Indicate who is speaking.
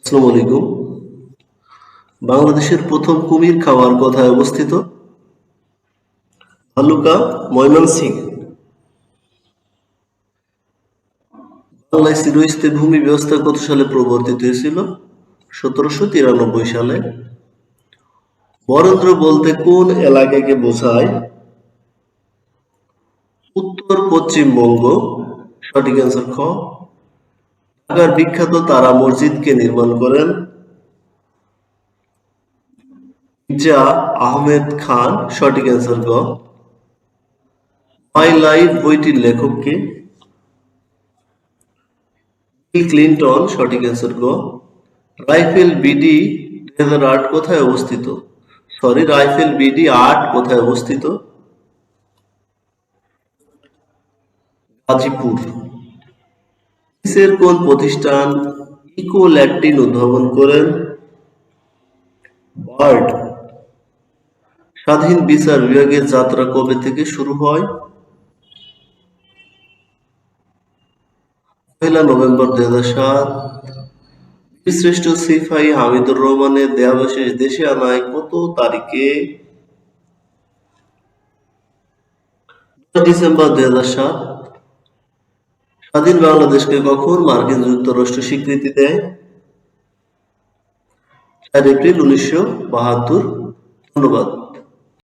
Speaker 1: আসসালামু আলাইকুম। বাংলাদেশের প্রথম কুমির খামার কোথায় অবস্থিত? ভালুকা, ময়মনসিংহ। বাংলায় চিরস্থায়ী ভূমি ব্যবস্থা কত সালে প্রবর্তিত হয়েছিল? 1793 সালে। বরেন্দ্র বলতে কোন এলাকাকে বোঝায়? উত্তর পশ্চিমবঙ্গ। সঠিক অ্যান্সার খ। ঢাকার বিখ্যাত তারা মসজিদ কে নির্মাণ করেন? মির্জা আহমেদ খান। সঠিক অ্যান্সার গ। মাই লাইফ বইটির লেখক কে? Bill Clinton. সঠিক অ্যান্সার গ। রাইফেল বিডি 2008 কোথায় অবস্থিত? রাইফেল বিডি 8 কোথায় অবস্থিত? গাজীপুর। গ্রিসের কোন প্রতিষ্ঠান ইকোল্যাটিন উদ্ভাবন করেন? বার্ড। স্বাধীন বিচার বিভাগের যাত্রা কবে থেকে শুরু হয়? 1 নভেম্বর 2007। বীরশ্রেষ্ঠ সিপাহী হামিদুর রহমানের দেহাবশেষ দেশে আনায় কত তারিখে? 10 ডিসেম্বর 2007। স্বাধীন বাংলাদেশকে কখন মার্কিন যুক্তরাষ্ট্র স্বীকৃতি দেয়? 4 এপ্রিল 1972। ধন্যবাদ।